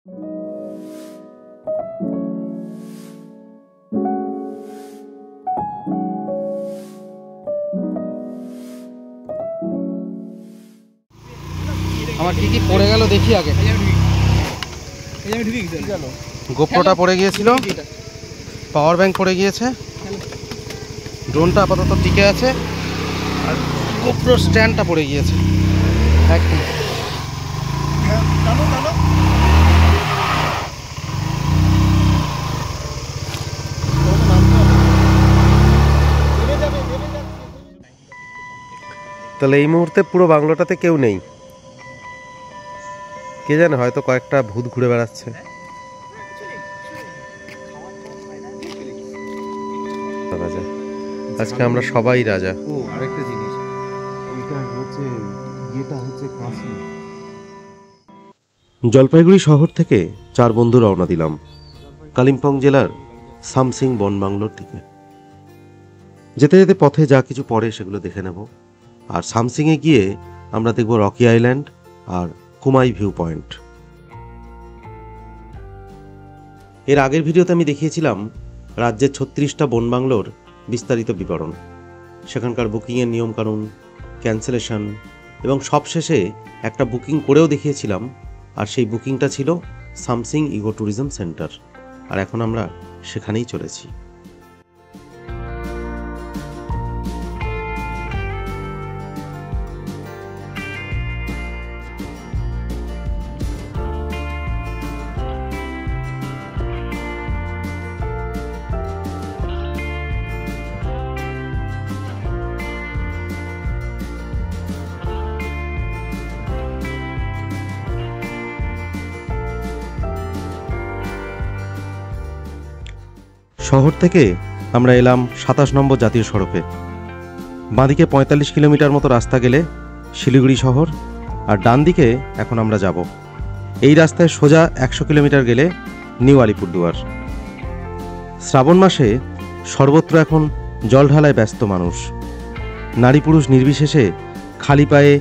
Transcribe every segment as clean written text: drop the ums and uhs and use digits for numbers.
আমার কি কি পড়ে গেল দেখি আগে। গোপ্রোটা পড়ে গিয়েছিল, পাওয়ার ব্যাংক পড়ে গিয়েছে, ড্রোনটা আপাতত টিকে আছে, আর গোপ্রো স্ট্যান্ডটা পড়ে গিয়েছে। একদম তাহলে এই মুহূর্তে পুরো বাংলোটাতে কেউ নেই, কে জানে, হয়তো কয়েকটা ভূত ঘুরে বেড়াচ্ছে। রাজা, আজকে আমরা সবাই রাজা। ও আরেকটা জিনিস, এটা হচ্ছে কাশি। জলপাইগুড়ি শহর থেকে 4 বন্ধু রওনা দিলাম কালিম্পং জেলার সামসিং বন বাংলোর দিকে। যেতে যেতে পথে যা কিছু পড়ে সেগুলো দেখে নেব, আর সামসিংয়ে গিয়ে আমরা দেখব রকি আইল্যান্ড আর কুমাই ভিউ পয়েন্ট। এর আগের ভিডিওতে আমি দেখিয়েছিলাম রাজ্যের 36টা বন বাংলোর বিস্তারিত বিবরণ, সেখানকার বুকিংয়ের নিয়মকানুন, ক্যান্সেলেশন, এবং সবশেষে একটা বুকিং করেও দেখিয়েছিলাম, আর সেই বুকিংটা ছিল সামসিং ইকো ট্যুরিজম সেন্টার। আর এখন আমরা সেখানেই চলেছি। শহর থেকে আমরা এলাম 27 নম্বর জাতীয় সড়কে। বাঁদিকে 45 কিলোমিটার মতো রাস্তা গেলে শিলিগুড়ি শহর, আর ডান দিকে এখন আমরা যাব। এই রাস্তায় সোজা 100 কিলোমিটার গেলে নিউ আলিপুরদুয়ার। শ্রাবণ মাসে সর্বত্র এখন জল ঢালায় ব্যস্ত মানুষ। নারী পুরুষ নির্বিশেষে খালি পায়ে,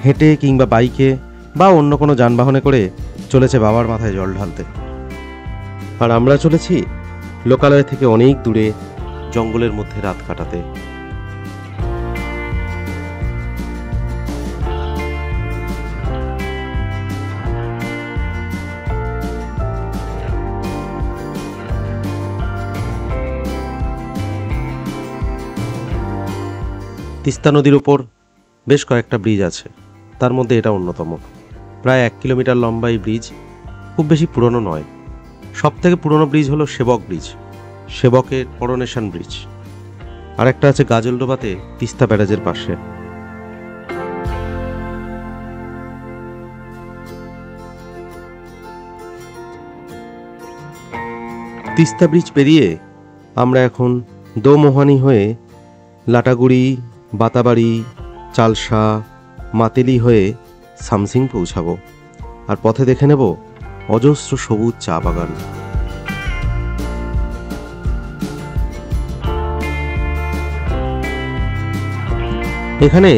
হেঁটে কিংবা বাইকে বা অন্য কোনো যানবাহনে করে চলেছে বাবার মাথায় জল ঢালতে। আর আমরা চলেছি লোকালয় থেকে অনেক দূরে, জঙ্গলের মধ্যে রাত কাটাতে। তিস্তা নদীর উপর বেশ কয়েকটা ব্রিজ আছে, তার মধ্যে এটা অন্যতম। প্রায় 1 কিলোমিটার লম্বা এই ব্রিজ, খুব বেশি পুরনো নয়। সব থেকে পুরনো ব্রিজ হলো সেবক ব্রিজ, সেবকের করোনেশন ব্রিজ। আর একটা আছে গাজলডোবাতে তিস্তা ব্যারাজের পাশে। তিস্তা ব্রিজ পেরিয়ে আমরা এখন দোমোহানি হয়ে লাটাগুড়ি, বাতাবাড়ি, চালসা, মাতেলি হয়ে সামসিং পৌঁছাবো। আর পথে দেখে নেব অজস্র সবুজ চা বাগান। এখানে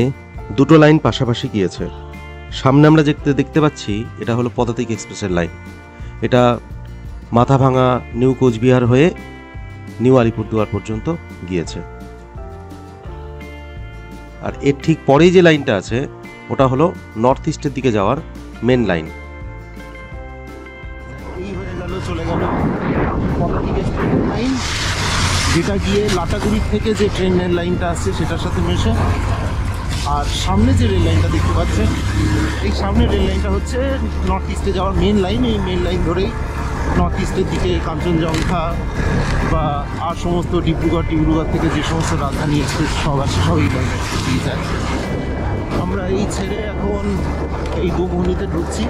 দুটো লাইন পাশাপাশি গিয়েছে। সামনে আমরা দেখতে পাচ্ছি এটা হলো পদাতিক এক্সপ্রেসের লাইন। এটা মাথাভাঙা, নিউ কোচবিহার হয়ে নিউ আলিপুরদুয়ার পর্যন্ত গিয়েছে। আর এর ঠিক পরেই যে লাইনটা আছে ওটা হলো নর্থ ইস্টের দিকে যাওয়ার মেন লাইন। চলে গেল পদাতিক এক্সপ্রেসের লাইন, যেটা গিয়ে লাটাগুড়ি থেকে যে ট্রেনের লাইনটা আসছে সেটার সাথে মেশে। আর সামনে যে রেল লাইনটা দেখতে পাচ্ছেন, এই সামনের রেল লাইনটা হচ্ছে নর্থ ইস্টে যাওয়ার মেন লাইন। এই মেন লাইন ধরেই নর্থ ইস্টের দিকে কাঞ্চনজঙ্ঘা বা আর সমস্ত ডিব্রুগড় থেকে যে সমস্ত রাজধানী এক্সপ্রেস সব আছে, সব এই লাইনে দিয়ে যায়। আমরা এই ছেড়ে এখন এই দোমোহনীতে ঢুকছি।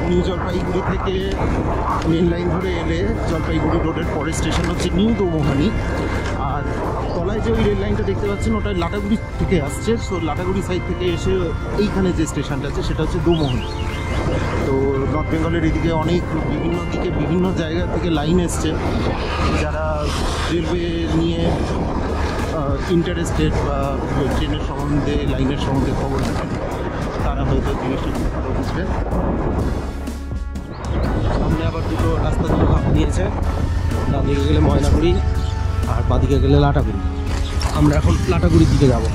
নিউ জলপাইগুড়ি থেকে মেন লাইন ধরে এলে জলপাইগুড়ি রোডের পরের স্টেশন হচ্ছে নিউ দোমোহানি। আর তলায় যে ওই রেল লাইনটা দেখতে পাচ্ছেন ওটা লাটাগুড়ি থেকে আসছে। সো লাটাগুড়ি সাইড থেকে এসে এইখানে যে স্টেশনটা আছে সেটা হচ্ছে দোমোহানি। তো নর্থ বেঙ্গলের এদিকে অনেক বিভিন্ন দিকে বিভিন্ন জায়গা থেকে লাইন এসছে, যারা রেলওয়ে নিয়ে ইন্টারেস্টেড বা ট্রেনের সম্বন্ধে, লাইনের সম্বন্ধে খবর রাখেন, তারা হয়তো জিনিসটা খুব ভালো বুঝবে। সামনে আবার দুটো রাস্তা দুটো ভাগ দিয়েছে, ডান দিকে গেলে ময়নাগুড়ি আর বাদিকে গেলে লাটাগুড়ি। আমরা এখন লাটাগুড়ির দিকে যাব।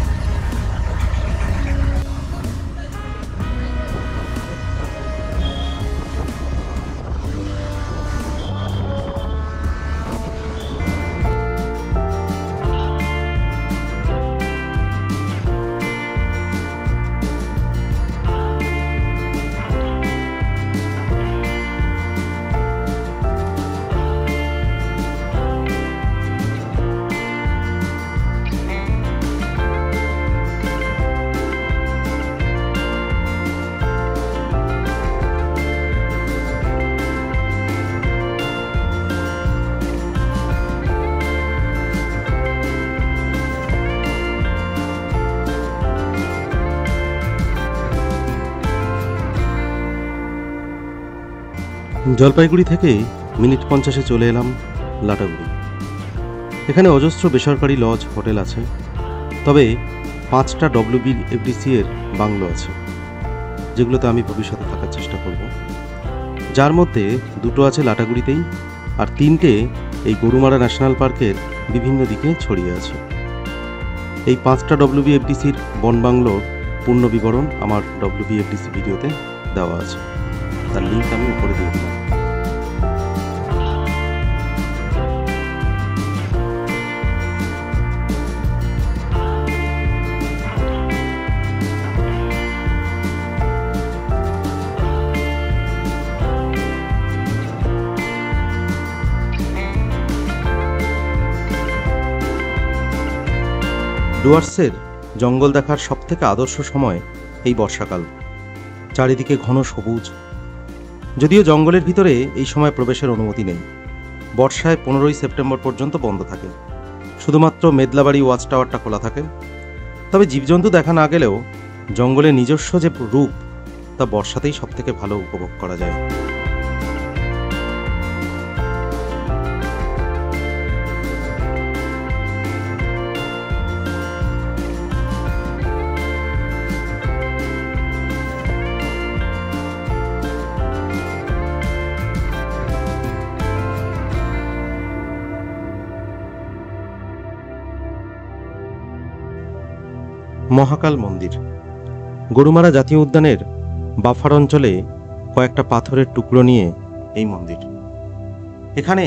জলপাইগুড়ি থেকে মিনিট 50-এ চলে এলাম লাটাগুড়ি। এখানে অজস্র বেসরকারি লজ হোটেল আছে, তবে 5টা WBFDC এর বাংলো আছে, যেগুলোতে আমি ভবিষ্যতে থাকার চেষ্টা করব। যার মধ্যে 2টো আছে লাটাগুড়িতেই, আর 3টে এই গরুমারা ন্যাশনাল পার্কের বিভিন্ন দিকে ছড়িয়ে আছে। এই 5টা WBFDCর বন বাংলোর পূর্ণ বিবরণ আমার WBFDC ভিডিওতে দেওয়া আছে, তার লিঙ্ক আমি উপরে দিয়ে দিলাম। ডুয়ার্সের জঙ্গল দেখার সবথেকে আদর্শ সময় এই বর্ষাকাল। চারিদিকে ঘন সবুজ, যদিও জঙ্গলের ভিতরে এই সময় প্রবেশের অনুমতি নেই। বর্ষায় 15ই সেপ্টেম্বর পর্যন্ত বন্ধ থাকে, শুধুমাত্র মেদলাবাড়ি ওয়াচ টাওয়ারটা খোলা থাকে। তবে জীবজন্তু দেখা না গেলেও জঙ্গলের নিজস্ব যে রূপ, তা বর্ষাতেই সবথেকে ভালো উপভোগ করা যায়। মহাকাল মন্দির। গরুমারা জাতীয় উদ্যানের বাফার অঞ্চলে কয়েকটা পাথরের টুকরো নিয়ে এই মন্দির। এখানে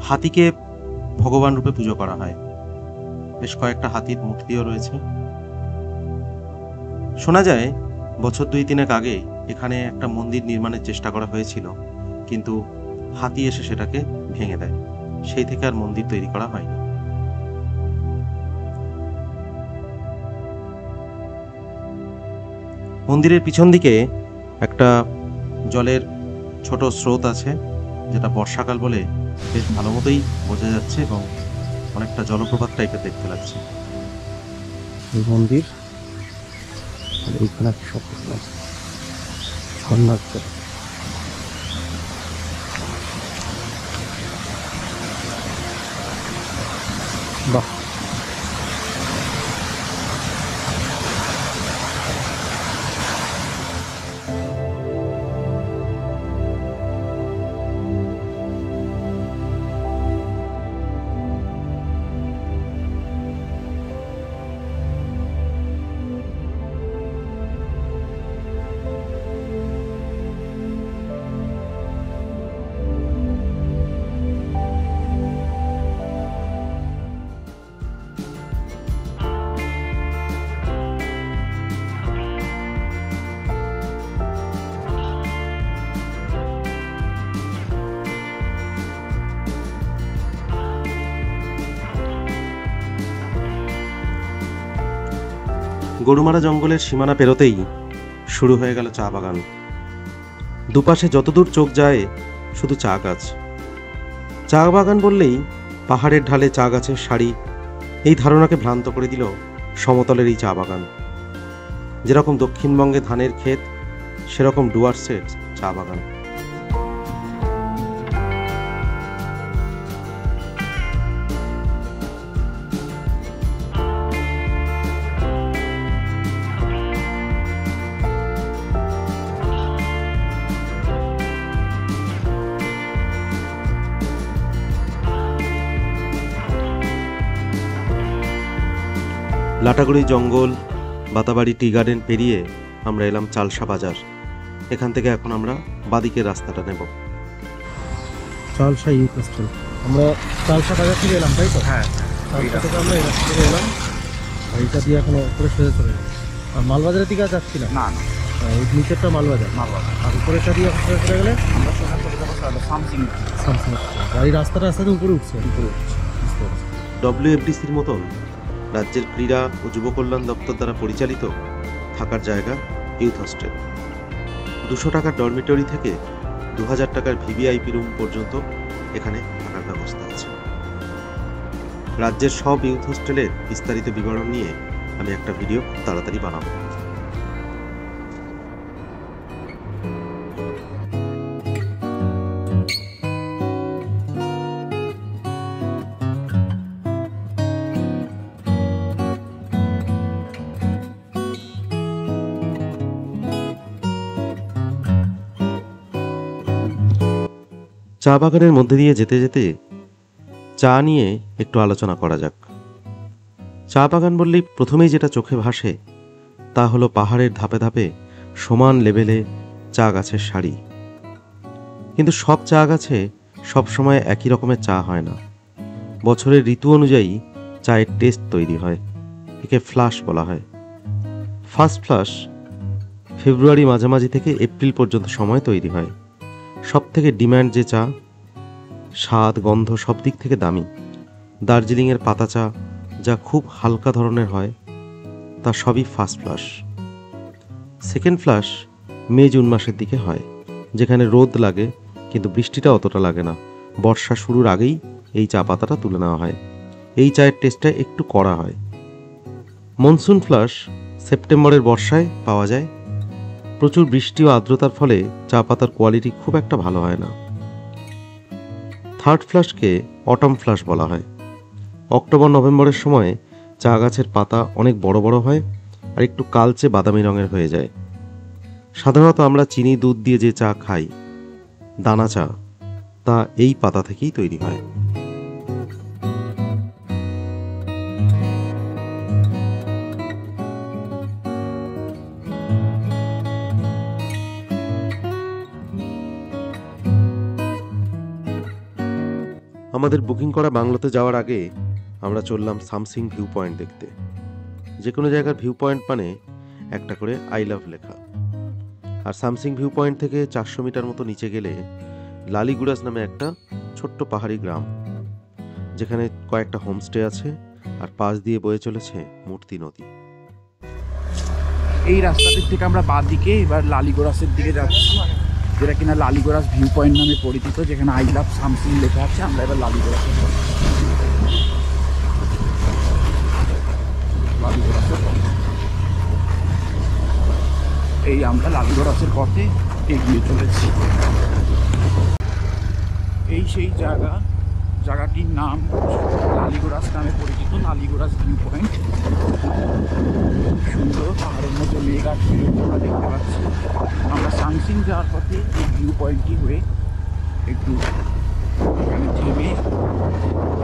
হাতিকে ভগবান রূপে পুজো করা হয়। বেশ কয়েকটা হাতির মূর্তিও রয়েছে। শোনা যায় বছর 2-3 আগে এখানে একটা মন্দির নির্মাণের চেষ্টা করা হয়েছিল, কিন্তু হাতি এসে সেটাকে ভেঙে দেয়। সেই থেকে আর মন্দির তৈরি করা হয়নি। মন্দিরের পিছন দিকে একটা জলের ছোট স্রোত আছে, যেটা বর্ষাকাল বলে বেশ ভালো মতোই বোঝা যাচ্ছে এবং অনেকটা জলপ্রপাত টাইপের দেখতে লাগছে। এই মন্দির এইখানে সব ঝর্ণা আছে। বাহ, গরুমারা জঙ্গলের সীমানা পেরোতেই শুরু হয়ে গেল চা বাগান। দুপাশে যতদূর চোখ যায় শুধু চা গাছ। চা বাগান বললেই পাহাড়ের ঢালে চা গাছের সারি, এই ধারণাকে ভ্রান্ত করে দিল সমতলের এই চা বাগান। যেরকম দক্ষিণবঙ্গে ধানের ক্ষেত, সেরকম ডুয়ার্সের চা বাগান। লাটাগুড়ি জঙ্গল, বাতাবাড়ি টি গার্ডেন পেরিয়ে আমরা এলাম চালসা বাজার। এখান থেকে এখন আমরা বাদিকের রাস্তাটা নেব। চালসা ইউথ হোস্টেল, আমরা চালসা বাজার থেকে এলাম, তাই তো? হ্যাঁ, চালসা থেকে আমরা এই রাস্তা থেকে এলাম, আর এইটা দিয়ে এখন উপরে সোজা চলে যাবো। আর মালবাজারের দিকে যাচ্ছি না, না এই নিচেরটা মালবাজার, আর উপরেরটা দিয়ে সোজা চলে গেলে আমরা সোজা চলে যাবো সামসিং। আর এই রাস্তাটা আস্তে আস্তে উপরে উঠছে। ডব্লিউএফডিসির মতন রাজ্যের ক্রীড়া ও যুব কল্যাণ দপ্তর দ্বারা পরিচালিত থাকার জায়গা ইউথ হোস্টেল। 200 টাকার ডরমিটরি থেকে 2000 টাকার ভিভিআইপি রুম পর্যন্ত এখানে থাকার ব্যবস্থা আছে। রাজ্যের সব ইউথ হোস্টেলের বিস্তারিত বিবরণ নিয়ে আমি একটা ভিডিও খুব তাড়াতাড়ি বানাবো। চা বাগানের মধ্যে দিয়ে যেতে যেতে চা নিয়ে একটু আলোচনা করা যাক। চা বাগান বললেই প্রথমেই যেটা চোখে ভাসে তা হলো পাহাড়ের ধাপে ধাপে সমান লেভেলে চা গাছের সারি। কিন্তু সব চা গাছে সবসময় একই রকমের চা হয় না। বছরের ঋতু অনুযায়ী চায়ের টেস্ট তৈরি হয়, একে ফ্লাশ বলা হয়। ফার্স্ট ফ্লাশ ফেব্রুয়ারি মাঝামাঝি থেকে এপ্রিল পর্যন্ত সময় তৈরি হয়। সব থেকে ডিম্যান্ড যে চা, স্বাদ গন্ধ সব দিক থেকে দামি, দার্জিলিংয়ের পাতা চা যা খুব হালকা ধরনের হয়, তা সবই first flush. Second flush May June মাসের দিকে হয়, যেখানে রোদ লাগে কিন্তু বৃষ্টিটা অতটা লাগে না। বর্ষা শুরুর আগেই এই চা পাতাটা তুলে নেওয়া হয়। এই চায়ের টেস্টটা একটু কড়া হয়। মনসুন ফ্লাশ সেপ্টেম্বরের বর্ষায় পাওয়া যায়। প্রচুর বৃষ্টি ও আর্দ্রতার ফলে চা পাতার কোয়ালিটি খুব একটা ভালো হয় না। থার্ড ফ্লাশকে অটম ফ্লাশ বলা হয়। অক্টোবর নভেম্বরের সময় চা গাছের পাতা অনেক বড় বড় হয় আর একটু কালচে বাদামি রঙের হয়ে যায়। সাধারণত আমরা চিনি দুধ দিয়ে যে চা খাই, দানা চা, তা এই পাতা থেকেই তৈরি হয়। আমাদের বুকিং করা বাংলোতে যাওয়ার আগে আমরা চললাম সামসিং ভিউ পয়েন্ট দেখতে। যে কোনো জায়গার ভিউ পয়েন্ট মানে একটা করে আই লাভ লেখা। আর সামসিং ভিউ পয়েন্ট থেকে 400 মিটার মতো নিচে গেলে লালিগুড়াস নামে একটা ছোট্ট পাহাড়ি গ্রাম, যেখানে কয়েকটা হোমস্টে আছে আর পাশ দিয়ে বয়ে চলেছে মূর্তি নদী। এই রাস্তাটির থেকে আমরা বাঁ দিকে এবার লালিগোরাসের দিকে যাচ্ছি, যেটা কিনা লালিগোরাস ভিউ পয়েন্ট নামে পরিচিত, যেখানে আই লাভ সামসিং লেখা আছে। আমরা এবার লালিগোরাসের এই আমরা লালিগোরাসের পথে এগিয়ে চলেছি। এই সেই জায়গাটির নাম লালিগোরাস নামে পরিচিত, লালিগোরাস ভিউ পয়েন্ট। সুন্দর পাহাড়ের মধ্যে মেঘ আর আমরা দেখতে পাচ্ছি। আমরা সামসিং যাওয়ার পথে এই ভিউ পয়েন্টটি হয়ে একটু এখানে থেমে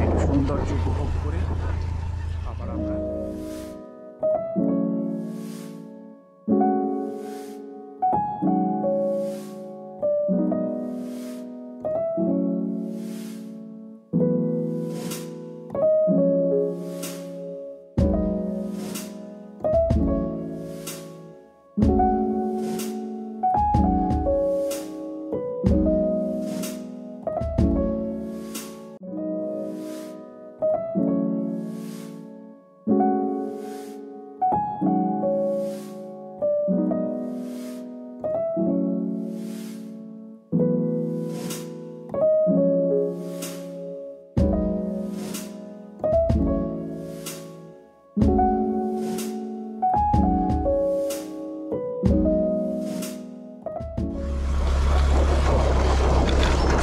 একটু সৌন্দর্য উপভোগ করে আবার আমরা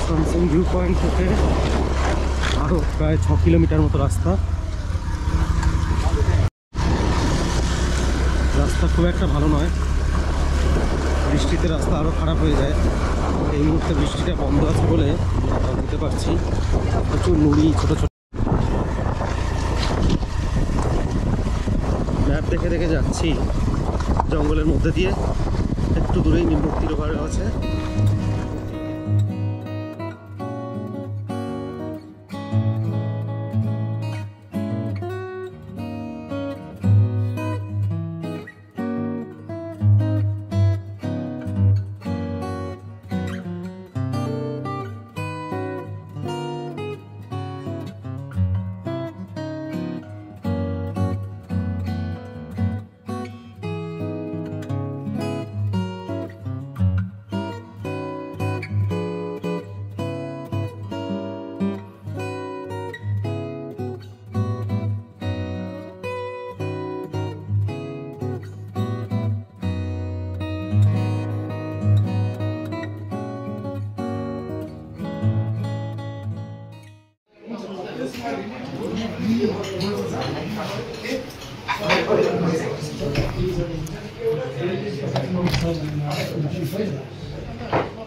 সামসিং ভিউ পয়েন্ট থেকে আরও প্রায় 6 কিলোমিটার মতো রাস্তা। রাস্তা খুব একটা ভালো নয়, বৃষ্টিতে রাস্তা আরও খারাপ হয়ে যায়। এই মুহূর্তে বৃষ্টিটা বন্ধ আছে বলে বুঝতে পারছি প্রচুর নুড়ি, ছোটো ছোটো দেখে দেখে যাচ্ছি জঙ্গলের মধ্যে দিয়ে। একটু দূরেই নিম্নোক্তির ঘর আছে।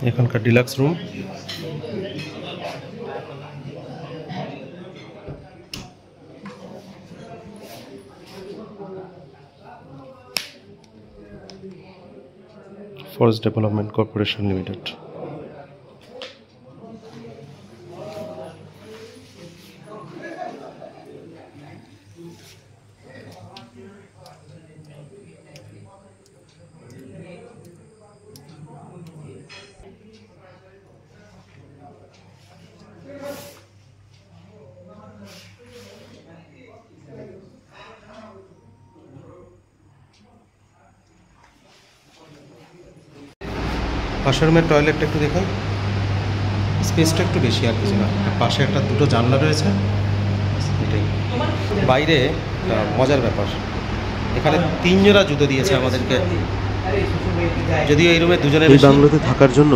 এখানকার deluxe room. Forest development corporation limited. পাশের রুমের টয়লেটটা একটু দেখুন, স্পেসটা একটু বেশি আর কিছু না। পাশে একটা দুটো জানলা রয়েছে, এটাই। বাইরে মজার ব্যাপার, এখানে 3 জোড়া জুতো দিয়েছে আমাদেরকে, যদিও এই রুমে দুজনে। এই বাংলোতে থাকার জন্য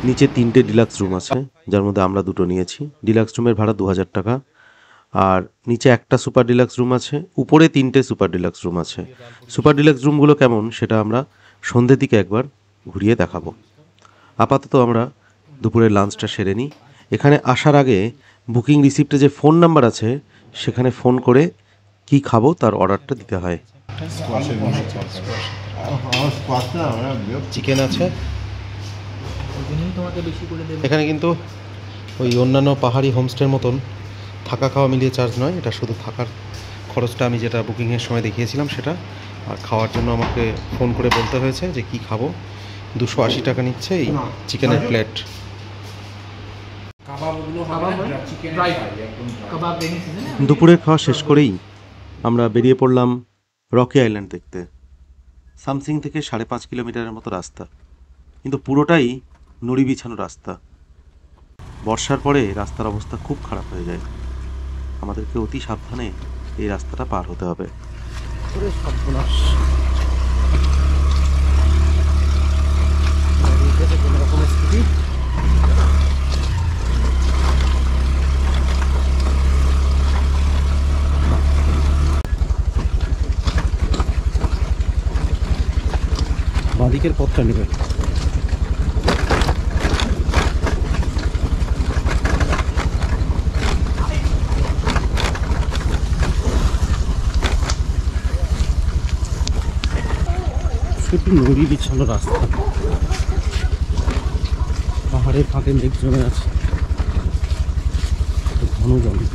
নিচে 3টে ডিলাক্স রুম আছে, যার মধ্যে আমরা 2টো নিয়েছি। ডিলাক্স রুমের ভাড়া 2000 টাকা। আর নিচে একটা সুপার ডিলাক্স রুম আছে, উপরে 3টে সুপার ডিলাক্স রুম আছে। সুপার ডিলাক্স রুমগুলো কেমন সেটা আমরা সন্ধ্যের দিকে একবার ঘুরিয়ে দেখাবো। আপাতত আমরা দুপুরের লাঞ্চটা সেরে নিই। এখানে আসার আগে বুকিং রিসিপ্টে যে ফোন নাম্বার আছে সেখানে ফোন করে কি খাবো তার অর্ডারটা দিতে হয়। চিকেন আছে এখানে, কিন্তু ওই অন্যান্য পাহাড়ি হোমস্টের মতন থাকা খাওয়া মিলিয়ে চার্জ নয়। এটা শুধু থাকার খরচটা আমি যেটা বুকিংয়ের সময় দেখিয়েছিলাম সেটা। আর খাওয়ার জন্য আমাকে ফোন করে বলতে হয়েছে যে কি খাবো। 280 টাকা নিচ্ছে এই চিকেনের প্লেট। দুপুরের খাওয়া শেষ করেই আমরা বেরিয়ে পড়লাম রকি আইল্যান্ড দেখতে। সামসিং থেকে 5.5 কিলোমিটারের মতো রাস্তা, কিন্তু পুরোটাই নুড়ি বিছানো রাস্তা। বর্ষার পরে রাস্তার অবস্থা খুব খারাপ হয়ে যায়। আমাদেরকে অতি সাবধানে এই রাস্তাটা পার হতে হবে। বাঁদিকের পথটা নেবে। শুধু নদী বিছানো রাস্তা, পাহাড়ের ফাঁকে মেঘ জমে আছে, ঘন জঙ্গল।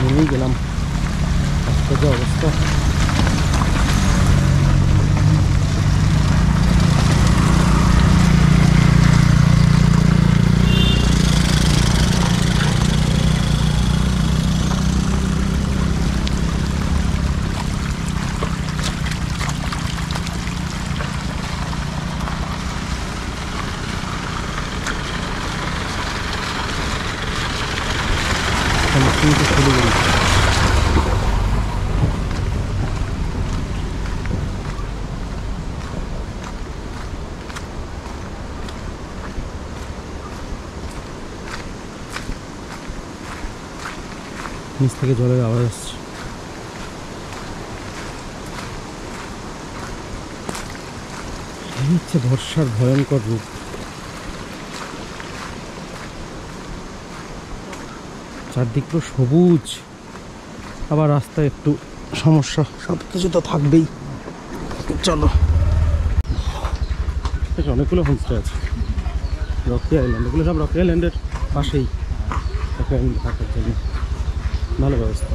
নেমেই গেলাম, আশ্চর্য অবস্থা। নিচ থেকে জলের আওয়াজ আসছে। এই হচ্ছে বর্ষার ভয়ঙ্কর রূপ। চারদিক পুরো সবুজ, আবার রাস্তায় একটু সমস্যা, সব কিছু তো থাকবেই। চলো, অনেকগুলো হোমস্টে আছে রকি আইল্যান্ড, এগুলো সব রকি আইল্যান্ডের পাশেই, রকি আইল্যান্ডে থাকার জন্য ভালো ব্যবস্থা।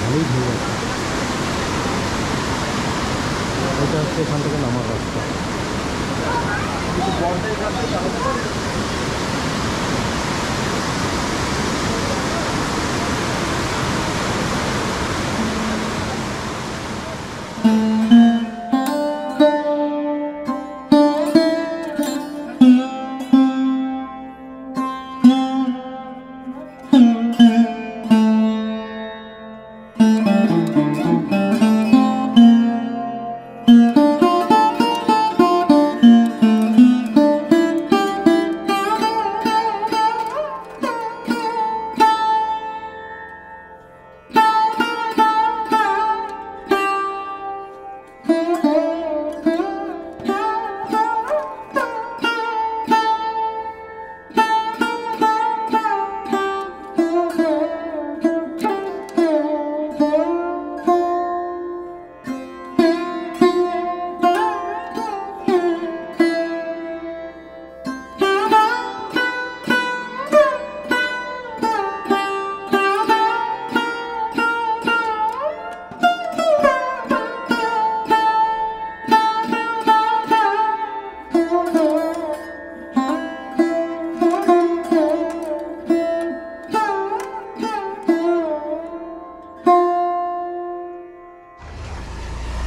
ভালোই ঢেউ আছে। এটা হচ্ছে এখান থেকে নামার রাস্তা।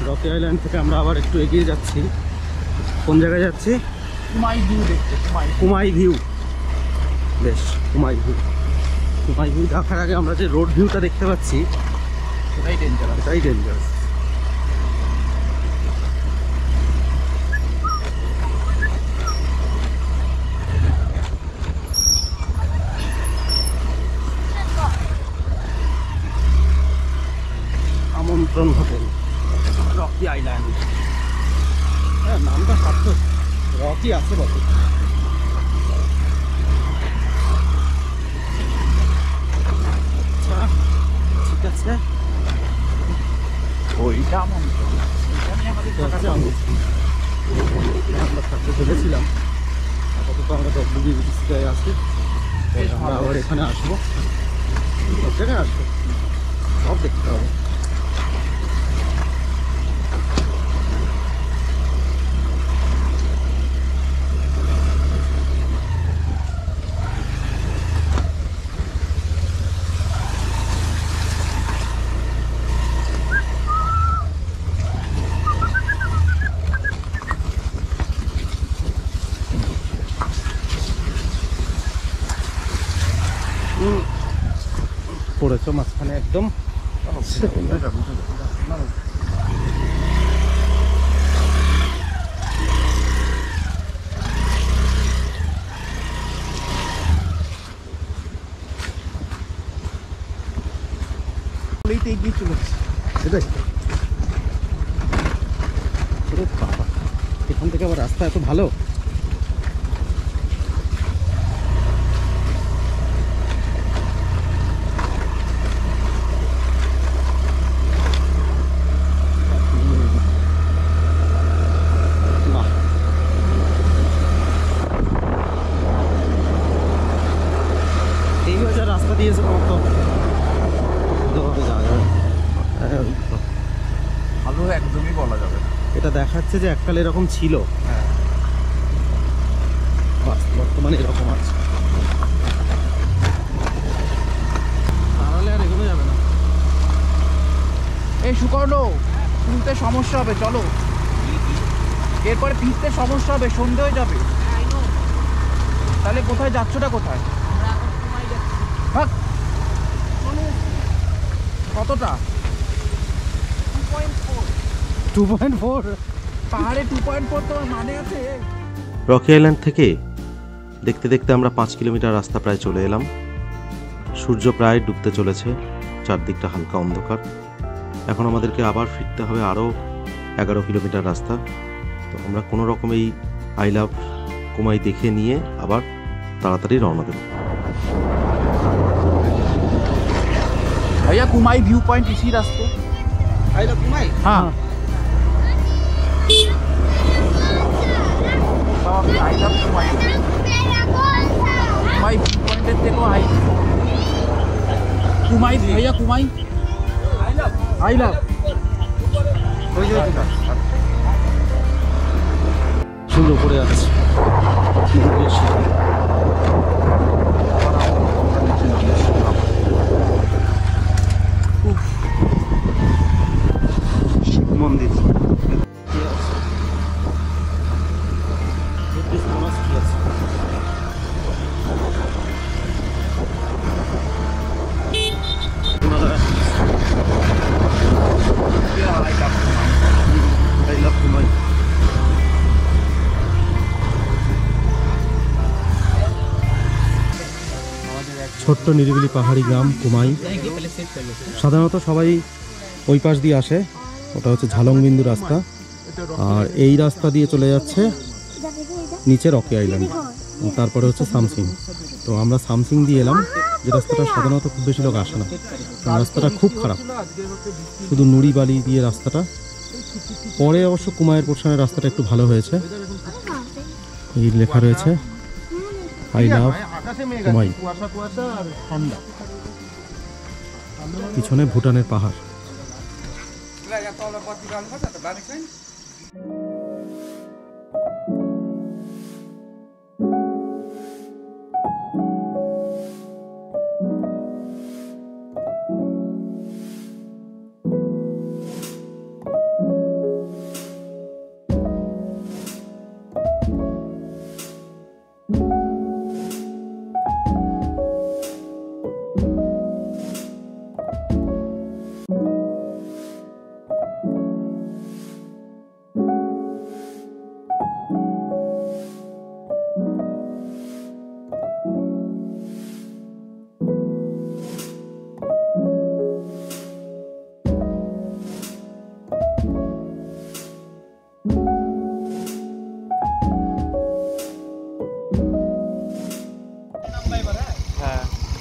রকি আইল্যান্ড থেকে আমরা আবার একটু এগিয়ে যাচ্ছি। কোন জায়গায় যাচ্ছি? কুমাই ভিউ দেখতে। কুমাই ভিউ। বেশ, কুমাই ভিউ। কুমাই ভিউ দেখার আগে আমরা যে রোড ভিউটা দেখতে পাচ্ছি সেটাই ডেঞ্জারাস। এটাই ডেঞ্জারাস। আমন্ত্রণ হোটেল, রকি আইল্যান্ড। হ্যাঁ, নামটা সার্থক, রকি আছে বটে। আচ্ছা, ঠিক আছে। ওইটা আমন্ত্রণ, ওইখানে আমাদের থাকাটা আমন্ত্রণ। আমরা থাকতে চলেছিলাম, আপাতত আমরা ডব্লিউবিসিটায় আছি। আমরা আবার এখানে আসবো, সব জায়গায় আসবো, সব দেখতে হবে। পড়েছো মাঝখানে একদম। বলেই তো এগিয়ে চলেছে। সেটাই। ওরে বাবা, এখান থেকে আবার রাস্তা এত ভালো। বাহ। এই হচ্ছে রাস্তা দিয়েছে কত ভালোভাবে যাওয়া যাবে। ভালো একদমই বলা যাবে না। এটা দেখাচ্ছে যে এককালে এরকম ছিল, হ্যাঁ, বর্তমানে এরকম আছে। তাহলে আর এগোনো যাবে না। এই সুকর্ণ, তুলতে সমস্যা হবে, চলো। এরপরে ফিরতে সমস্যা হবে, সন্ধে হয়ে যাবে। তাহলে কোথায় যাচ্ছটা কোথায়? ভাগ। কতটা? 2.4। পাহাড়ে 2.4 তোমার মানে আছে? রকি আইল্যান্ড থেকে দেখতে দেখতে আমরা 5 কিলোমিটার রাস্তা প্রায় চলে এলাম। সূর্য প্রায় ডুবতে চলেছে, চারদিকটা হালকা অন্ধকার। এখন আমাদেরকে আবার ফিরতে হবে আরও 11 কিলোমিটার রাস্তা। তো আমরা কোনো রকম এই আই লাভ কুমাই দেখে নিয়ে আবার তাড়াতাড়ি রওনা দেব। भैया कुमाई व्यू पॉइंट इसी रास्ते। हाँ, आई लव कुमाई। कुमाई व्यू पॉइंट देखो, आई कुमाई भैया, कुमाई आई लव। চুল উপরে যাচ্ছে। শিব মন্দির ছোট্ট নিরিবিলি পাহাড়ি গ্রাম কুমাই। সাধারণত সবাই ওই পাশ দিয়ে আসে, ওটা হচ্ছে ঝালংবিন্দু রাস্তা, আর এই রাস্তা দিয়ে চলে যাচ্ছে নিচে রকি আইল্যান্ড, তারপরে হচ্ছে সামসিং। তো আমরা সামসিং দিয়ে এলাম, যে রাস্তাটা সাধারণত খুব বেশি লোক আসে না। রাস্তাটা খুব খারাপ, শুধু নুড়ি বালি দিয়ে রাস্তাটা। পরে অবশ্য কুমাইয়ের পোর্শনের রাস্তাটা একটু ভালো হয়েছে। এই লেখা রয়েছে আই লাভ কুমাই। পিছনে ভুটানের পাহাড়।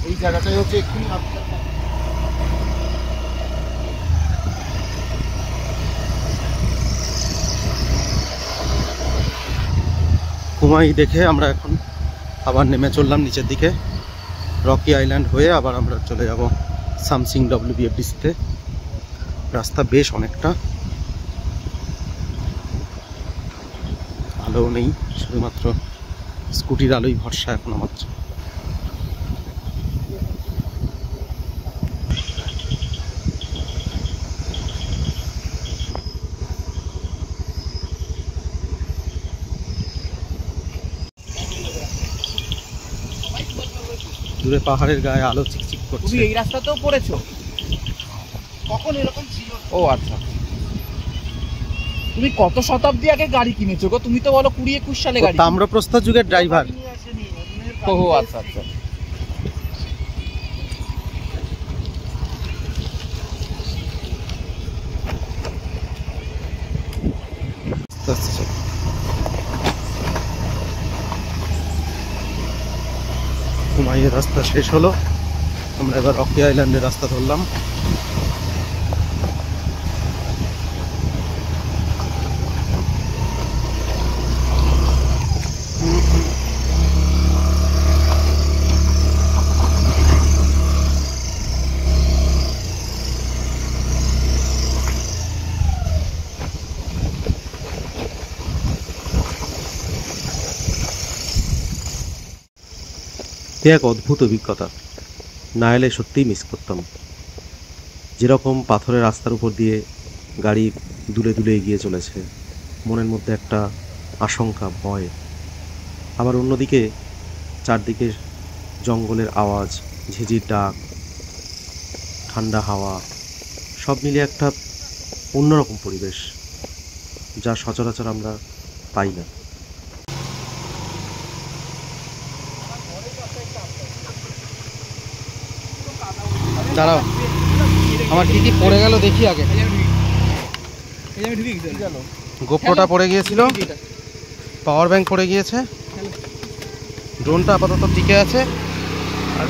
এই জায়গাটাই হচ্ছে এক্ষুনি কুমাই দেখে আমরা এখন আবার নেমে চললাম নিচের দিকে। রকি আইল্যান্ড হয়ে আবার আমরা চলে যাব সামসিং WBFDC-তে। রাস্তা বেশ অনেকটা, আলো নেই, শুধুমাত্র স্কুটির আলোই ভরসা এখন আমাদের। দূরে পাহাড়ের গায়ে আলো চিকচিক করছে। তুমি এই রাস্তাতেও পড়েছো? কখন এরকম ছিল? ও আচ্ছা। তুমি কত শতাব্দী আগে গাড়ি কিনেছো গো? তুমি তো বলো 20-21 সালে গাড়ি। তাম্রপ্রস্থ যুগের ড্রাইভার। ও আচ্ছা আচ্ছা। কুমাইয়ের রাস্তা শেষ হলো, আমরা এবার রকি আইল্যান্ডের রাস্তা ধরলাম। এ এক অদ্ভুত অভিজ্ঞতা, না এলে সত্যিই মিস করতাম। যেরকম পাথরের রাস্তার উপর দিয়ে গাড়ি দুলে দুলে এগিয়ে চলেছে, মনের মধ্যে একটা আশঙ্কা, ভয়। আবার অন্যদিকে চারদিকে জঙ্গলের আওয়াজ, ঝিঝির ডাক, ঠান্ডা হাওয়া, সব মিলিয়ে একটা অন্যরকম পরিবেশ, যা সচরাচর আমরা পাই না। দাঁড়াও, আমার কি কি পড়ে গেল দেখি আগে। গোপ্রোটা পড়ে গিয়েছিল, পাওয়ার ব্যাংক পড়ে গিয়েছে, ড্রোনটা আপাতত টিকে আছে, আর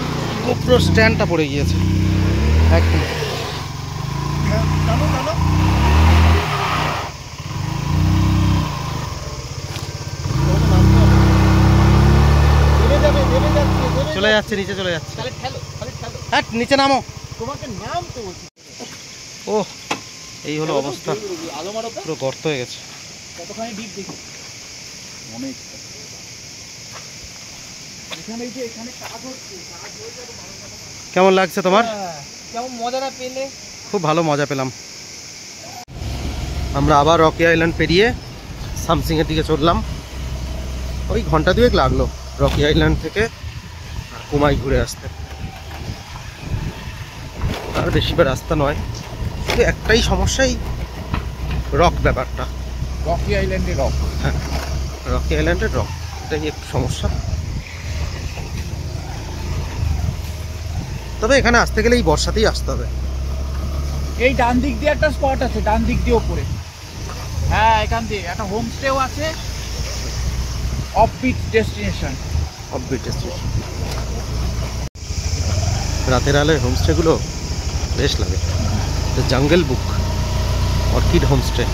গোপ্রো স্ট্যান্ডটা পড়ে গিয়েছে। এক মিনিট। চলে যাচ্ছে, নিচে চলে যাচ্ছে। হ্যাঁ, নিচে নামো। তোমাকে নামতে বলছি। ও, এই হলো অবস্থা, পুরো গর্ত হয়ে গেছে। কতখানি ডিপ দেখি অনেক। এখানে যে এখানে কাজ হচ্ছে, কাজ হয়ে যাবে। কেমন লাগছে তোমার? কেমন মজাটা পেলে? খুব ভালো মজা পেলাম। আমরা আবার রকি আইল্যান্ড পেরিয়ে সামসিংয়ের দিকে চললাম। ওই ঘন্টা দুয়েক লাগলো রকি আইল্যান্ড থেকে কুমাই ঘুরে আসতে, আর বেশিবার রাস্তা নয়। কিন্তু একটাই সমস্যাই রক ব্যাপারটা, রকি আইল্যান্ডে রক। হ্যাঁ, রকি আইল্যান্ডের রক, এটাই একটু সমস্যা। তবে এখানে আসতে গেলে এই বর্ষাতেই আসতে হবে। এই ডান দিক দিয়ে একটা স্পট আছে, ডান দিক দিয়ে ওপরে। হ্যাঁ, এখান দিয়ে একটা হোমস্টেও আছে, অফবিট ডেস্টিনেশন। রাতের আলোয় হোমস্টেগুলো বেশ লাগে। জঙ্গল বুক, অর্কিড হোমস্টে।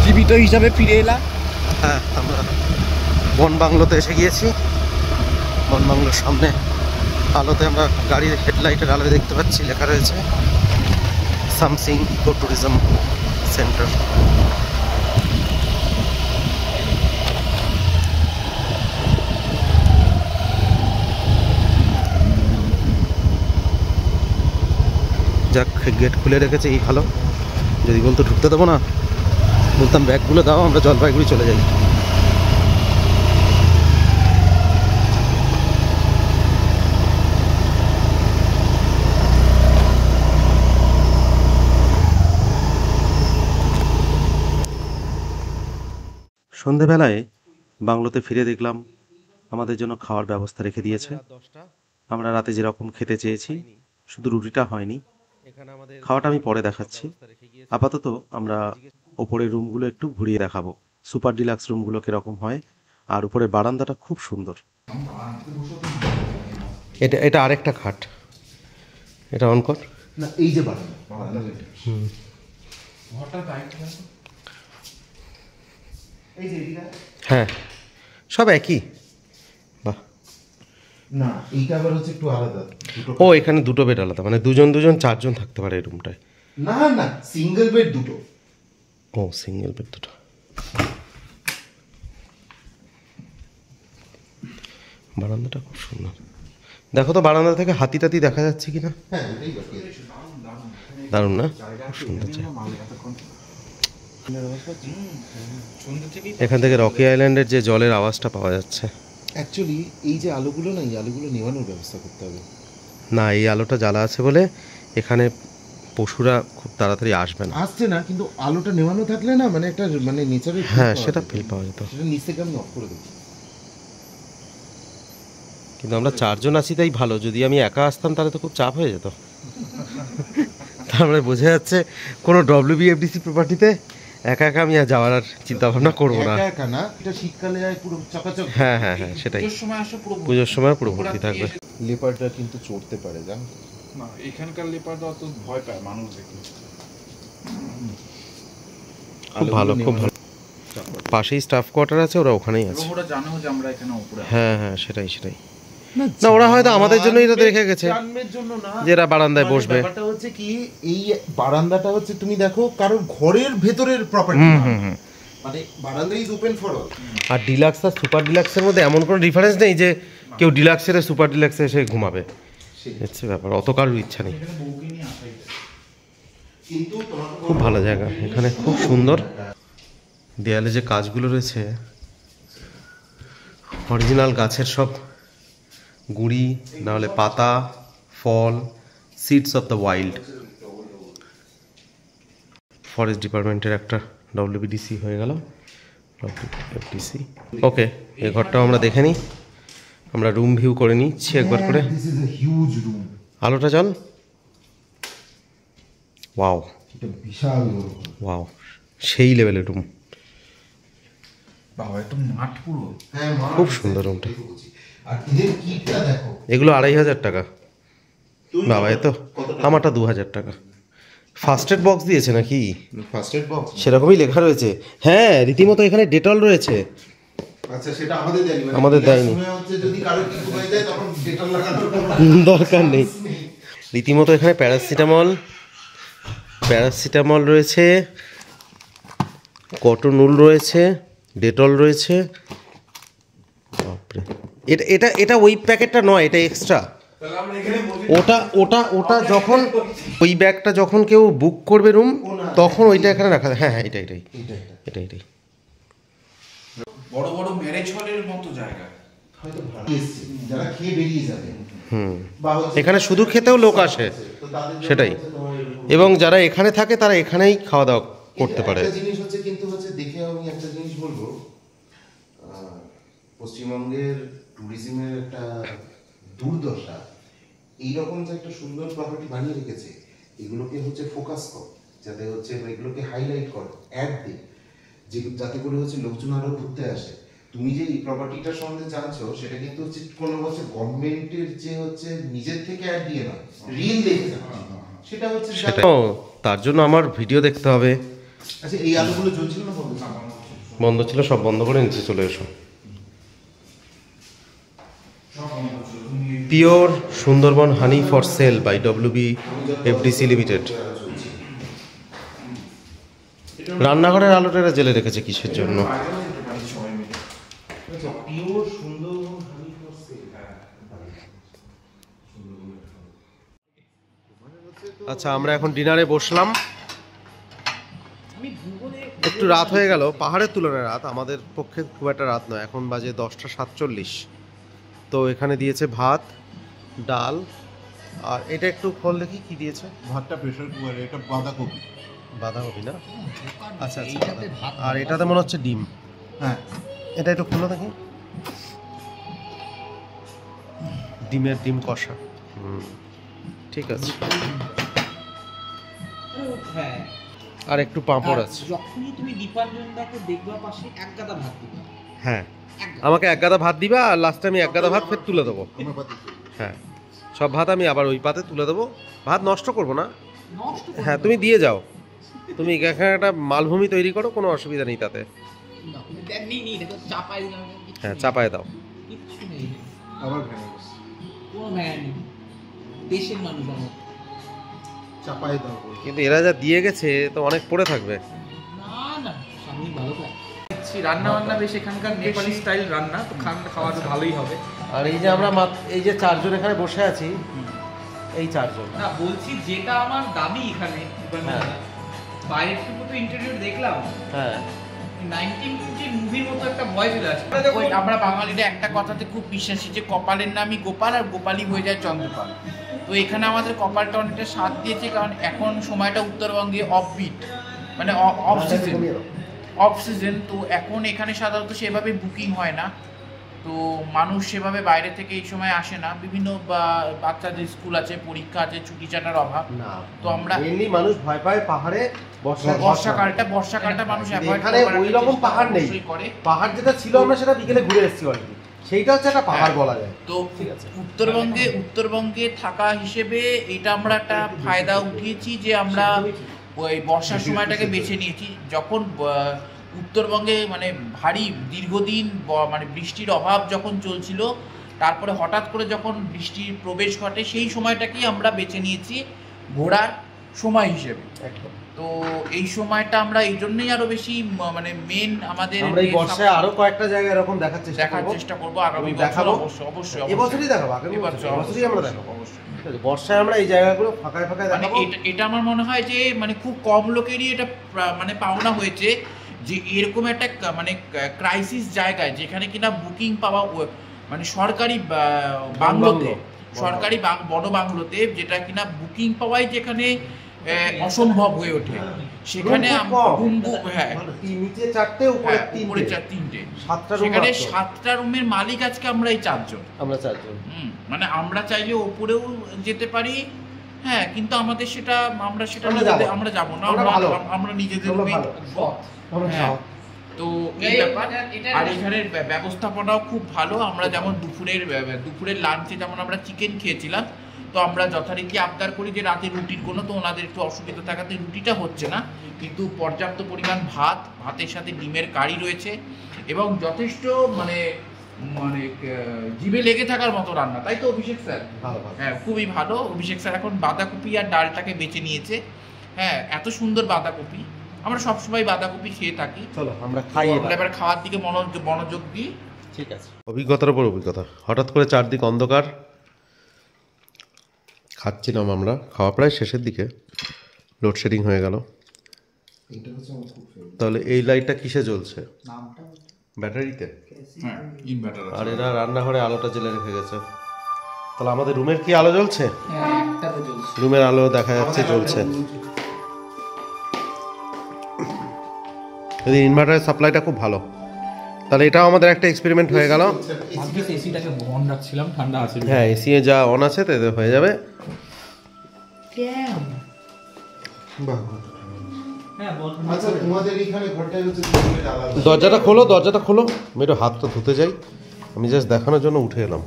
জীবিত হিসাবে ফিরে এলাম। হ্যাঁ, আমরা বন বাংলোতে এসে গিয়েছি। বন বাংলোর সামনে আলোতে আমরা গাড়ির হেডলাইটের আলোয় দেখতে পাচ্ছি লেখা রয়েছে সামসিং ইকো ট্যুরিজম সেন্টার। যাক, গেট খুলে রেখেছে, এই ভালো। যদি বলতো ঢুকতে দেবো না, বলতাম ব্যাগগুলো দাও, আমরা জলপাইগুড়ি চলে যাই। সন্ধেবেলায় বাংলোতে ফিরে দেখলাম আমাদের জন্য খাওয়ার ব্যবস্থা রেখে দিয়েছে। আমরা রাতে যেরকম খেতে চেয়েছি, শুধু রুটিটা হয়নি। খাওয়াটা আমি পরে দেখাচ্ছি। আপাতত আমরা ওপরের রুমগুলো একটু ঘুরিয়ে দেখাবো, সুপার ডিলাক্স রুমগুলো কিরকম হয়। আর উপরের বারান্দাটা খুব সুন্দর। এটা আরেকটা খাট, এটা অন কর না, এই যে বাড়ি এই যে এদিকে। হ্যাঁ, সব একই। বাহ, না, এইটা আবার হচ্ছে একটু আলাদা। ও এখানে দুটো বেড আলাদা, মানে দুজন দুজন চারজন থাকতে পারে এই রুমটায়। না না, সিঙ্গেল বেড দুটো। ও, সিঙ্গেল বেড দুটো। বারান্দাটা খুব সুন্দর। দেখো তো বারান্দা থেকে হাতি টাতি দেখা যাচ্ছে কিনা। হ্যাঁ, এটাই বাকি। দারুণ না, খুব সুন্দর জায়গা। এখান থেকে রকি আইল্যান্ডের যে জলের আওয়াজটা পাওয়া যাচ্ছে। অ্যাকচুয়ালি এই যে আলোগুলো না, এই আলোগুলো নেওয়ানোর ব্যবস্থা করতে হবে। না, এই আলোটা জ্বালা আছে বলে এখানে পশুরা খুব তাড়াতাড়ি আসবে না। আসছে না, কিন্তু আলোটা নেওয়ানো থাকলে না মানে একটা মানে নেচারের হ্যাঁ, সেটা ফিল পাওয়া যেত। সেটা নিচ থেকে আমি অফ করে দেবো। কিন্তু আমরা 4 জন আছি তাই ভালো, যদি আমি একা আসতাম তাহলে তো খুব চাপ হয়ে যেত। তার মানে বোঝা যাচ্ছে কোনো WBFDC প্রপার্টিতে একা একা আমি আর যাওয়ার আর চিন্তা ভাবনা করবো না। একা একা না, এটা শীতকালে যায় পুরো চকাচক। হ্যাঁ হ্যাঁ হ্যাঁ, সেটাই। পুজোর সময় আসো পুরো পুজোর সময় পুরো ভর্তি থাকবে। লেপারটা কিন্তু চড়তে পারে, জানো তো? না, এখানকার লেপাররা অত ভয় পায় মানুষ দেখলে। খুব ভালো, খুব ভালো। পাশেই স্টাফ কোয়ার্টার আছে, ওরা ওখানেই আছে। এবং ওরা জানেও যে আমরা এখানে উপরে আছি। হ্যাঁ হ্যাঁ, সেটাই সেটাই। না, ওরা হয়তো আমাদের জন্যই এটা রেখে গেছে, জানমের জন্য না, যে এরা বারান্দায় মানে বসবে। ব্যাপারটা হচ্ছে কি, এই বারান্দাটা হচ্ছে তুমি দেখো কারোর ঘরের ভেতরের প্রপার্টি, মানে বারান্দা ইজ ওপেন ফর অল। আর ডিলাক্স আর সুপার ডিলাক্সের মধ্যে এমন কোনো ডিফারেন্স নেই যে কেউ ডিলাক্সের সুপার ডিলাক্সে এসে ঘুমাবে, হচ্ছে ব্যাপার। অত কারোর ইচ্ছা নেই। এখানে বউকে নিয়ে আসাই যায়। কিন্তু তোমাকে খুব ভালো জায়গা, এখানে খুব সুন্দর। দেয়ালে যে কাজগুলো রয়েছে অরিজিনাল গাছের সব গুঁড়ি, নাহলে পাতা, ফল, seeds of the wild. Forest ডিপার্টমেন্টের একটা WBDC হয়ে গেল, WFDC। ওকে, এই ঘরটাও আমরা দেখে নিই, আমরা রুম ভিউ করে নিচ্ছি একবার করে। This is a huge room, আলোটা জ্বল। ওয়াও এটা বিশাল বড়। ওয়াও, সেই লেভেলের রুম। বাবা, একটু মাঠ পুরো। হ্যাঁ, খুব সুন্দর রুমটা। আর এদের কিটটা দেখো, এগুলো 2500 টাকা। বাবা, এ তো আমারটা 2000 টাকা। ফার্স্ট এড বক্স দিয়েছে নাকি? ফার্স্ট এড বক্স সেরকমই লেখা রয়েছে। হ্যাঁ, রীতিমতো এখানে ডেটল রয়েছে। আচ্ছা, সেটা আমাদের দেয়নি, মানে আমাদের দেয়নি। শুনে হচ্ছে যদি কারো কিছু হয়ে যায় তখন ডেটল লাগানোর কোনো দরকার নেই। রীতিমতো এখানে প্যারাসিটামল রয়েছে, কটনুল রয়েছে, ডেটল রয়েছে। বাপরে, এটা এটা এটা ওই প্যাকেটটা নয়, এটা এক্সট্রা। ওটা ওটা ওটা যখন ওই ব্যাগটা যখন কেউ বুক করবে রুম, তখন ওইটা এখানে রাখা। হ্যাঁ হ্যাঁ, এটাই এটাই এটাই এটাই। বড় বড় ম্যারেজ হলের মতো জায়গা। হয়তো ভালো এসছে, যারা খেয়ে বেরিয়ে যাবে। বা হচ্ছে এখানে শুধু খেতেও লোক আসে, তো তাদের জন্য সেটাই। হচ্ছে তোমার এরকম। এবং যারা এখানে থাকে তারা এখানেই খাওয়া দাওয়া করতে পারে। একটা জিনিস হচ্ছে, কিন্তু হচ্ছে দেখে আমি একটা জিনিস বলবো, পশ্চিমবঙ্গের ট্যুরিজমের একটা দুর্দশা, এইরকম যে একটা সুন্দর প্রপার্টি বানিয়ে রেখেছে, এগুলোকে হচ্ছে ফোকাস কর, যাতে হচ্ছে এগুলোকে হাইলাইট কর, অ্যাড দে, যে যাতে করে হচ্ছে লোকজন আরো ঘুরতে আসে। তুমি যে এই প্রপার্টিটার সম্বন্ধে জানছো, সেটা কিন্তু হচ্ছে কোনো হচ্ছে গভর্নমেন্টের যে হচ্ছে নিজের থেকে অ্যাড দিয়ে নয়, রিল দেখে জানছো। সেটা হচ্ছে সেটা তার জন্য আমার ভিডিও দেখতে হবে। আচ্ছা, এই আলোগুলো জ্বলছিল না বন্ধ? বন্ধ ছিল, সব বন্ধ করে নিচে চলে এসো। Pure Sundarban honey for sale by WBFDC limited. রান্নাঘরের আলোটা এরা জেলে রেখেছে কিসের জন্য? Pure Sundarban honey for sale. আচ্ছা, আমরা এখন ডিনারে বসলাম। একটু রাত হয়ে গেল, পাহাড়ের তুলনায় রাত, আমাদের পক্ষে খুব একটা রাত নয়। এখন বাজে 10টা 47। তো এখানে দিয়েছে ভাত, ডাল, আর এটা একটু খোল দেখি কি দিয়েছে। ভাতটা প্রেসার কুকারে, এটা বাঁধাকপি। বাঁধাকপি না? আচ্ছা আচ্ছা, আর এটাতে মনে হচ্ছে ডিম। হ্যাঁ, এটা একটু খোলো দেখি। ডিম কষা। ঠিক আছে। হ্যাঁ, আর একটু পাঁপড় আছে। যখনই তুমি দীপাঞ্জনদাকে দেখবা পাশে এক গাদা ভাত দিবা। হ্যাঁ, আমাকে এক গাদা ভাত দিবা, আর লাস্টে আমি এক গাদা ভাত ফের তুলে দেবো। আমার পাতে। হ্যাঁ, সব ভাত আমি আবার ওই পাতে তুলে দেবো। ভাত নষ্ট করবো না। নষ্ট করবে হ্যাঁ, তুমি দিয়ে যাও। তুমি এখানে একটা মালভূমি তৈরি করো, কোনো অসুবিধা নেই তাতে। না, দেখ নি এটা তো চাপাই দিলাম। হ্যাঁ, চাপায় দাও। কিচ্ছু নেই, আবার ভ্যানে কোনো ভ্যান নেই। দেশের মানুষ আমার। চাপাই দাও বলে। কিন্তু এরা যা দিয়ে গেছে তো অনেক পড়ে থাকবে। না না, সামনে ভালো থাকে। রান্না বান্না বেশ এখানকার নেপালি স্টাইল রান্না, তো খাওয়া তো ভালোই হবে। আর এই যে আমরা এই যে 4 জন এখানে বসে আছি, এই 4 জন। না, বলছি যেটা আমার দাবি এখানে, বাইরের থেকে তো ইন্টারভিউ দেখলাম, হ্যাঁ, 1950 মুভির মতো একটা ভয় চলে আসে। আমরা বাঙালিরা একটা কথাতে খুব বিশ্বাসী, যে কপালের নামই গোপাল আর গোপালই হয়ে যায় চন্দ্রপাল। তো এখানে আমাদের কপালটা অনেকটা সাথ দিয়েছে, কারণ এখন সময়টা উত্তরবঙ্গে অফবিট, মানে অফ সিজন। তো এখন এখানে সাধারণত সেভাবে বুকিং হয় না, তো মানুষ সেভাবে বাইরে থেকে এই সময় আসে না। বিভিন্ন বাচ্চাদের স্কুল আছে, পরীক্ষা আছে, ছুটি ছাটার অভাব। না, তো আমরা মেইনলি মানুষ ভয় পায় পাহাড়ে বর্ষাকালটা মানুষ অ্যাভয়েড এখানে ওই রকম পাহাড় নেই। পাহাড় যেটা ছিল আমরা সেটা বিকেলে ঘুরে এসেছি অলরেডি, সেইটা হচ্ছে একটা পাহাড় বলা যায়। তো উত্তরবঙ্গে থাকা হিসেবে এটা আমরা একটা ফায়দা উঠিয়েছি যে আমরা ওই বর্ষার সময়টাকে বেছে নিয়েছি। যখন উত্তরবঙ্গে মানে ভারী দীর্ঘদিন মানে বৃষ্টির অভাব যখন চলছিল, তারপরে হঠাৎ করে যখন বৃষ্টির প্রবেশ ঘটে, সেই সময়টাকেই আমরা বেছে নিয়েছি ঘোরার সময় হিসেবে। তো এই সময়টা আমরা এই জন্যই আরো বেশি মানে মেন আমাদের আমরা এই বর্ষায় আরো কয়েকটা জায়গা এরকম দেখার চেষ্টা করব আগামী দেখাবো। অবশ্যই এবছরই দেখাবো, আগামী বছরই আমরা দেখাবো অবশ্যই। বর্ষায় আমরা এই জায়গাগুলো ফাঁকায় মানে দেখাবো। এটা আমার মনে হয় যে মানে খুব কম লোকেরই এটা মানে পাওনা হয়েছে যে এরকম একটা মানে ক্রাইসিস জায়গায়, যেখানে কিনা বুকিং পাওয়া মানে সরকারি বাংলোতে, সরকারি বড় বাংলোতে, যেটা কিনা বুকিং পাওয়াই যেখানে অসম্ভব হয়ে ওঠে, সেখানে নিচে 4টে উপরে 3টে, 7টা রুম, সেখানে 7টা রুমের মালিক আজকে আমরা এই 4 জন। মানে আমরা চাইলে উপরেও যেতে পারি, হ্যাঁ, কিন্তু আমাদের সেটা আমরা যাব না, আমরা নিজেদের রুমে থাকবো। তো এই ব্যাপার। আর এখানের ব্যবস্থাপনাও খুব ভালো। আমরা যেমন দুপুরের লাঞ্চে যেমন আমরা চিকেন খেয়েছিলাম, তো আমরা যথারীতি আবদার করি যে রাতে রুটির কোনো, তো ওনাদের একটু অসুবিধা থাকাতে রুটিটা হচ্ছে না, কিন্তু পর্যাপ্ত পরিমাণ ভাতের সাথে ডিমের কারি রয়েছে এবং যথেষ্ট মানে জিভে লেগে থাকার মতো রান্না, তাই তো অভিষেক স্যার? হ্যাঁ, খুবই ভালো। অভিষেক স্যার এখন বাঁধাকপি আর ডালটাকে বেছে নিয়েছে। হ্যাঁ, এত সুন্দর বাঁধাকপি, আমরা সবসময় বাঁধাকপি খেয়ে থাকি। চলো আমরা খাই, এবার খাওয়ার দিকে মনোযোগ দিই। ঠিক আছে। অভিজ্ঞতার উপর অভিজ্ঞতা, হঠাৎ করে চারদিক অন্ধকার, খাচ্ছিলাম আমরা, খাওয়া প্রায় শেষের দিকে লোডশেডিং হয়ে গেল। তাহলে এই লাইটটা কিসে জ্বলছে? ব্যাটারিতে। আর এরা রান্নাঘরে আলোটা জ্বেলে রেখে গেছে। তাহলে আমাদের রুমের কি আলো জ্বলছে? রুমের আলো দেখা যাচ্ছে জ্বলছে। যদি ইনভার্টারের সাপ্লাইটা খুব ভালো, তাহলে এটাও আমাদের একটা এক্সপেরিমেন্ট হয়ে গেল। এসিটাকে অন রাখছিলাম, ঠান্ডা আছে। হ্যাঁ, এসি যা অন আছে তাতে হয়ে যাবে। দরজাটা খোলো, আমি একটু হাতটা ধুতে যাই। আমি জাস্ট দেখানোর জন্য উঠে এলাম।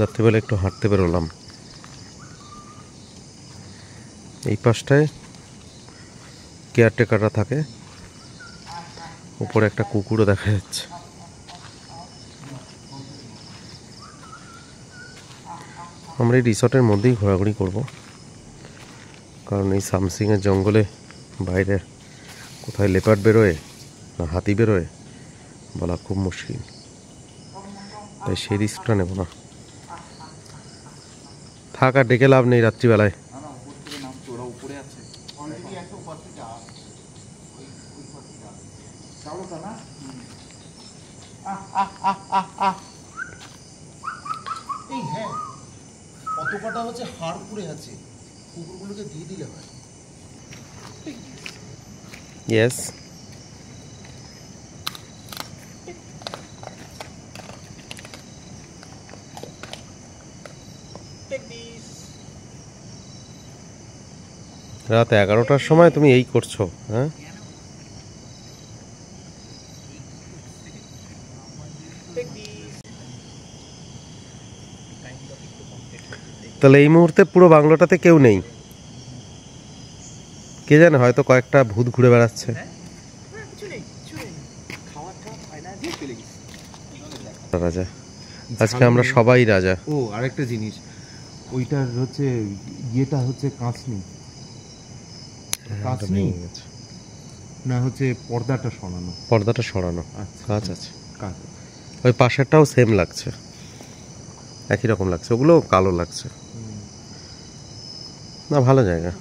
রাত্রিবেলা একটু হাঁটতে বেরোলাম। এই পাশটায় কেয়ারটেকাররা থাকে, উপরে একটা কুকুরও দেখা যাচ্ছে। আমরা এই রিসর্টের মধ্যেই ঘোরাঘুরি করব, কারণ এই সামসিংয়ের জঙ্গলে বাইরে কোথায় লেপার্ড বেরোয় না হাতি বেরোয় বলা খুব মুশকিল, তাই সেই রিস্কটা নেব না। থাক, আর ডেকে লাভ নেই রাত্রিবেলায়। এই হ্যাঁ, কত কটা হচ্ছে হাড় পুড়ে আছে, কুকুরগুলোকে দিয়ে দিলে হয়। ইয়েস, রাত 11টার সময় তুমি এই করছো? হ্যাঁ, তাহলে এই মুহূর্তে পুরো বাংলোটাতে কেউ নেই, কে জানে, হয়তো কয়েকটা ভূত ঘুরে বেড়াচ্ছে। রাজা, আজকে আমরা সবাই রাজা। ও আরেকটা জিনিস, ওইটার হচ্ছে ইয়েটা হচ্ছে কাঁচনি না, হচ্ছে পর্দাটা সরানো। আচ্ছা, কাজ আছে, কাজ। ওই পাশেরটাও সেম লাগছে, একই রকম লাগছে, ওগুলো কালো লাগছে না। ভালো জায়গা।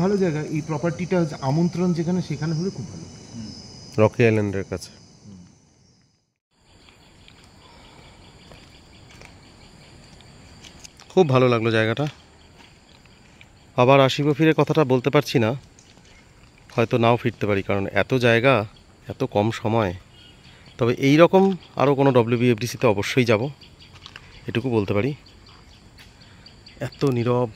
ভালো জায়গা, এই প্রপার্টিটা আমন্ত্রণ যেখানে সেখানে হলে খুব ভালো। রকি আইল্যান্ডের কাছে। খুব ভালো লাগলো জায়গাটা। আবার আসিব ফিরে কথাটা বলতে পারছি না, হয়তো নাও ফিরতে পারি, কারণ এত জায়গা এত কম সময়। তবে এই রকম আরও কোনো WBFDCতে অবশ্যই যাব, এটুকু বলতে পারি। এত নীরব,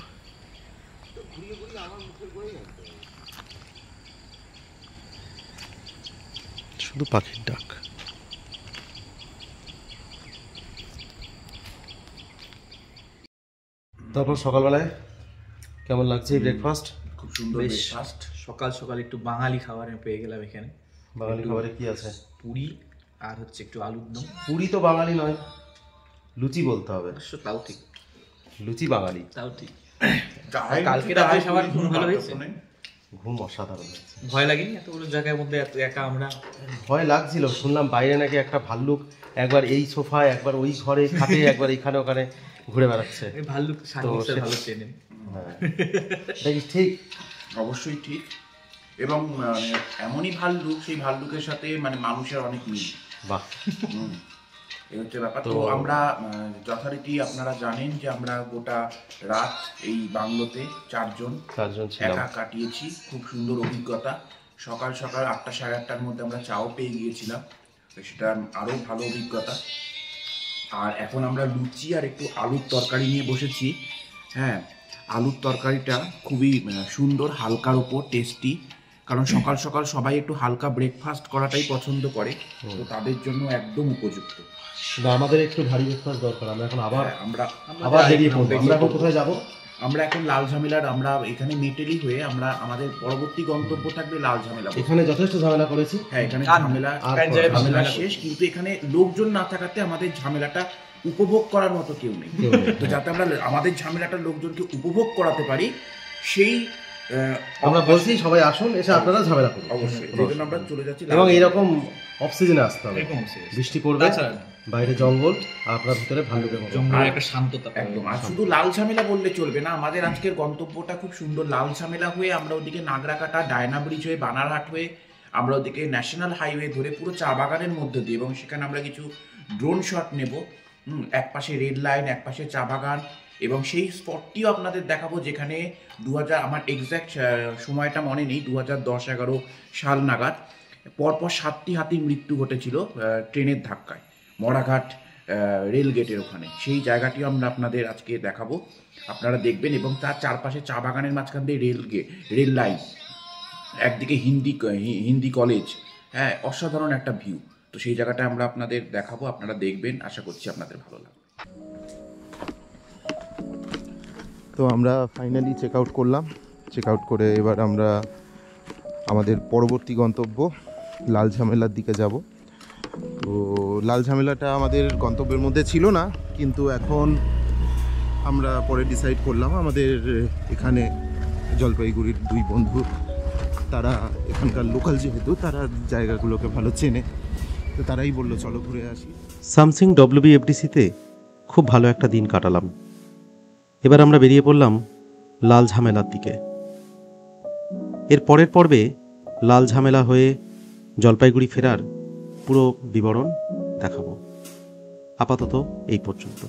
শুধু পাখির ডাক। তারপর সকালবেলায় কেমন লাগছে এই ব্রেকফাস্ট? খুব সুন্দর বেশ ব্রেকফাস্ট। সকাল সকাল একটু বাঙালি খাবার পেয়ে গেলাম এখানে। বাঙালি খাবারে কি আছে? পুরি আর হচ্ছে একটু আলুর দম। পুরি তো বাঙালি নয়, লুচি বলতে হবে। অবশ্য তাও ঠিক, লুচি বাঙালি। তাও ঠিক। যাই কালকে হচ্ছে রাতে তাই, সবার ঘুম কোনো ভালো হয়েছে? পার্থক্য নেই। ঘুম অসাধারণ হয়েছে। ভয় লাগেনি এতগুলো জায়গার মধ্যে এত একা আমরা? ভয় লাগছিল, শুনলাম বাইরে নাকি একটা ভাল্লুক একবার এই সোফায়, একবার ওই ঘরে খাটে, একবার এইখানে ওখানে ঘুরে বেড়াচ্ছে। এই ভাল্লুক সাকিব ভালো চেনেন। হ্যাঁ, এটা কি ঠিক? অবশ্যই ঠিক। এবং এমনই ভাল্লুক, সেই ভাল্লুকের সাথে মানে মানুষের অনেক মিল। বাহ, এই হচ্ছে ব্যাপার। তো আমরা যথারীতি আপনারা জানেন যে আমরা গোটা রাত এই বাংলোতে চারজন ছিলাম। একা কাটিয়েছি। খুব সুন্দর অভিজ্ঞতা। সকাল সকাল 8টা সাড়ে 8টার মধ্যে আমরা চাও পেয়ে গিয়েছিলাম, তো সেটা আরও ভালো অভিজ্ঞতা। আর এখন আমরা লুচি আর একটু আলুর তরকারি নিয়ে বসেছি। হ্যাঁ, আলুর তরকারিটা খুবই সুন্দর, হালকার ওপর, টেস্টি। কারণ সকাল সকাল সবাই একটু হালকা ব্রেকফাস্ট করাটাই পছন্দ করে, তো তাদের জন্য একদম উপযুক্ত। কিন্তু আমাদের একটু ভারী ব্রেকফাস্ট দরকার। আমরা এখন আবার আমরা বেরিয়ে পড়বো। আমরা এখন কোথায় যাব? আমরা এখন লাল ঝামেলার, আমরা এখানে মেটেলি হয়ে আমরা আমাদের পরবর্তী গন্তব্য থাকবে লাল ঝামেলা। এখানে যথেষ্ট ঝামেলা করেছি। হ্যাঁ, এখানে ঝামেলা শেষ, কিন্তু এখানে লোকজন না থাকাতে আমাদের ঝামেলাটা উপভোগ করার মতো কেউ নেই। তো যাতে আমরা আমাদের ঝামেলাটা লোকজনকে উপভোগ করাতে পারি, সেই আমরা বলছি সবাই আসুন, এসে আপনারা ঝামেলা করুন। অবশ্যই এই জন্য আমরা চলে যাচ্ছি। এবং এইরকম অফ সিজনে আসতে হবে। বৃষ্টি পড়বে, তাছাড়া বাইরে জঙ্গল, আর আপনার ভিতরে ভাল্লুকের মতো। জঙ্গলের একটা শান্ততা। একদম। আর শুধু লাল ঝামেলা বললে চলবে না, আমাদের আজকের গন্তব্যটা খুব সুন্দর। লাল ঝামেলা হয়ে আমরা ওদিকে নাগরাকাটা, ডায়না ব্রিজ হয়ে, বানারহাট হয়ে আমরা ওদিকে ন্যাশনাল হাইওয়ে ধরে পুরো চা বাগানের মধ্যে দিয়ে, এবং সেখানে আমরা কিছু ড্রোন শট নেব। এক পাশে রেড লাইন, এক পাশে চা বাগান, এবং সেই স্পটটিও আপনাদের দেখাবো যেখানে আমার এক্স্যাক্ট সময়টা মনে নেই, 2010-11 সাল নাগাদ পরপর 7টি হাতির মৃত্যু ঘটেছিল ট্রেনের ধাক্কায় মরাঘাট রেল গেটের ওখানে। সেই জায়গাটিও আমরা আপনাদের আজকে দেখাবো, আপনারা দেখবেন। এবং তার চারপাশে চা বাগানের মাঝখান দিয়ে রেল লাইন, একদিকে হিন্দি কলেজ। হ্যাঁ, অসাধারণ একটা ভিউ। তো সেই জায়গাটা আমরা আপনাদের দেখাবো, আপনারা দেখবেন, আশা করছি আপনাদের ভালো লাগবে। তো আমরা ফাইনালি চেক আউট করলাম। চেক আউট করে এবার আমরা আমাদের পরবর্তী গন্তব্য লাল ঝামেলার দিকে যাব। তো লাল ঝামেলাটা আমাদের গন্তব্যের মধ্যে ছিল না, কিন্তু এখন আমরা পরে ডিসাইড করলাম, আমাদের এখানে জলপাইগুড়ির দুই বন্ধু, তারা এখানকার লোকাল যেহেতু, তারা জায়গাগুলোকে ভালো চেনে, তো তারাই বললো চলো ঘুরে আসি। সামসিং WBFDCতে খুব ভালো একটা দিন কাটালাম। এবার আমরা বেরিয়ে পড়লাম লাল ঝামেলার দিকে। এর পরের পর্বে লাল ঝামেলা হয়ে জলপাইগুড়ি ফেরার পুরো বিবরণ দেখাবো। আপাতত এই পর্যন্ত।